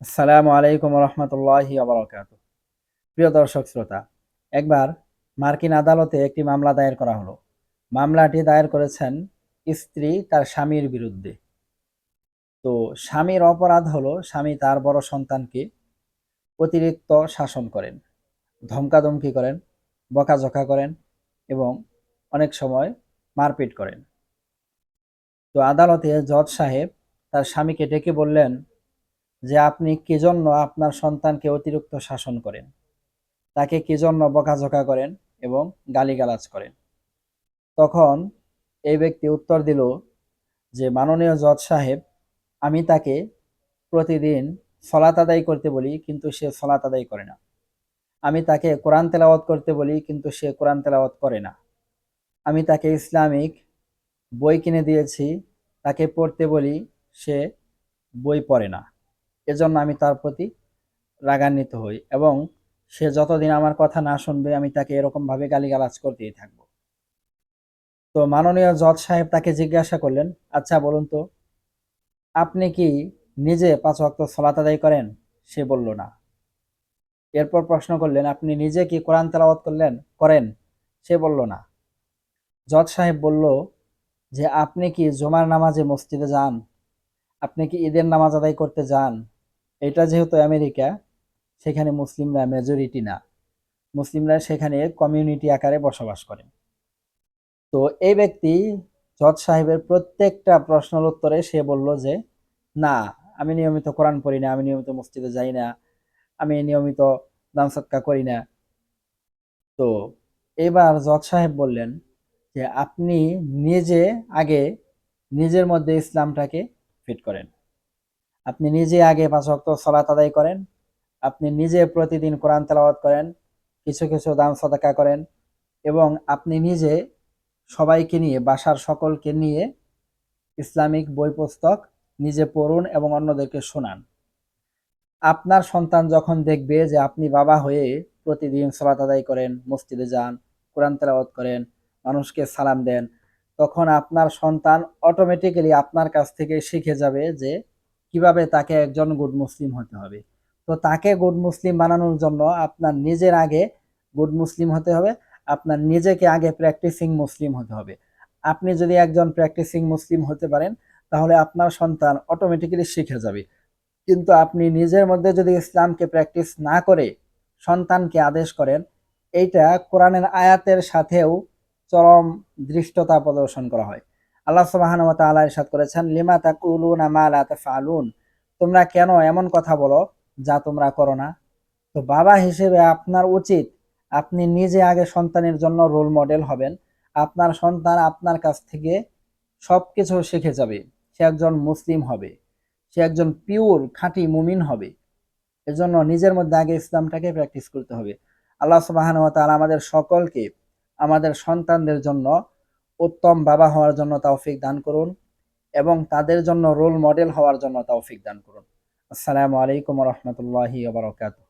আসসালামু আলাইকুম রহমতুল্লাহি বারাকাতু। প্রিয় দর্শক শ্রোতা, একবার মার্কিন আদালতে একটি মামলা দায়ের করা হলো। মামলাটি দায়ের করেছেন স্ত্রী তার স্বামীর বিরুদ্ধে। তো স্বামীর অপরাধ হলো স্বামী তার বড় সন্তানকে অতিরিক্ত শাসন করেন, ধমকাধমকি করেন, বকাঝকা করেন এবং অনেক সময় মারপিট করেন। তো আদালতে জজ সাহেব তার স্বামীকে ডেকে বললেন যে আপনি কি জন্য আপনার সন্তানকে অতিরিক্ত শাসন করেন, তাকে কি জন্য বকাঝকা করেন এবং গালিগালাজ করেন। তখন এই ব্যক্তি উত্তর দিল যে মাননীয় জজ সাহেব, আমি তাকে প্রতিদিন সলাত আদায় করতে বলি কিন্তু সে সলাত আদায় করে না। আমি তাকে কোরআন তেলাওয়াত করতে বলি কিন্তু সে কোরআন তেলাওয়াত করে না। আমি তাকে ইসলামিক বই কিনে দিয়েছি, তাকে পড়তে বলি, সে বই পড়ে না। এজন্য আমি তার প্রতি রাগান্বিত হই এবং সে যতদিন আমার কথা না শুনবে আমি তাকে এরকমভাবে গালিগালাজ করতেই থাকবো। তো মাননীয় জজ সাহেব তাকে জিজ্ঞাসা করলেন, আচ্ছা বলুন তো, আপনি কি নিজে ৫ ওয়াক্ত সালাত আদায় করেন? সে বলল না। এরপর প্রশ্ন করলেন, আপনি নিজে কি কোরআন তেলাওয়াত করেন? সে বলল না। জজ সাহেব বলল যে আপনি কি জুমার নামাজে মসজিদে যান? আপনি কি ঈদের নামাজ আদায় করতে যান? এটা যেহেতু আমেরিকা, সেখানে মুসলিমরা মেজরিটি না, মুসলিমরা সেখানে কমিউনিটি আকারে বসবাস করেন। তো এই ব্যক্তি জজ সাহেবের প্রত্যেকটা প্রশ্নের উত্তরে সে বলল যে না, আমি নিয়মিত কোরআন পড়ি না, আমি নিয়মিত মসজিদে যাই না, আমি নিয়মিত দান সদকা করি না। তো এবার জজ সাহেব বললেন যে আপনি নিজে আগে নিজের মধ্যে ইসলামটাকে ফিট করেন। আপনি নিজে আগে ৫ ওয়াক্ত সালাত আদায় করেন, আপনি নিজে প্রতিদিন কোরআন তেলাওয়াত করেন, কিছু কিছু দান সদকা করেন এবং আপনি নিজে সবাইকে নিয়ে, বাসার সকলকে নিয়ে ইসলামিক বই পুস্তক নিজে পড়ুন এবং অন্যদেরকে শোনান। আপনার সন্তান যখন দেখবে যে আপনি বাবা হয়ে প্রতিদিন সালাত আদায় করেন, মসজিদে যান, কোরআন তেলাওয়াত করেন, মানুষকে সালাম দেন, তখন আপনার সন্তান অটোমেটিক্যালি আপনার কাছ থেকে শিখে যাবে যে কিভাবে তাকে একজন গুড মুসলিম হতে হবে। তো তাকে গুড মুসলিম বানানোর জন্য আপনার নিজের আগে গুড মুসলিম হতে হবে, আপনার নিজেকে আগে প্র্যাকটিসিং মুসলিম হতে হবে। আপনি যদি একজন প্র্যাকটিসিং মুসলিম হতে পারেন তাহলে আপনার সন্তান অটোমেটিক্যালি শিখে যাবে। কিন্তু আপনি নিজের মধ্যে যদি ইসলামকে প্র্যাকটিস না করে সন্তানকে আদেশ করেন, এইটা কোরআনের আয়াতের সাথেও চরম দৃষ্টতা প্রদর্শন করা হয়। আল্লাহ সুবহানাহু ওয়া তাআলা ইরশাদ করেছেন, লিমা তাকুলুনা মা লা তাফআলুন, তোমরা কেন এমন কথা বলো যা তোমরা করো না। তো বাবা হিসেবে আপনার উচিত আপনি নিজে আগে সন্তানের জন্য রোল মডেল হবেন। আপনার সন্তান আপনার কাছ থেকে সবকিছু শিখে যাবে, সে একজন মুসলিম হবে, সে একজন পিওর খাঁটি মুমিন হবে। এজন্য নিজের মধ্যে আগে ইসলামটাকে প্র্যাকটিস করতে হবে। আল্লাহ সুবহানাহু ওয়া তাআলা আমাদের সকলকে আমাদের সন্তানদের জন্য উত্তম বাবা হওয়ার জন্য তৌফিক দান করুন এবং তাদের জন্য রোল মডেল হওয়ার জন্য তৌফিক দান করুন। আসসালামু আলাইকুম ওয়া রাহমাতুল্লাহি ওয়া বারাকাতুহু।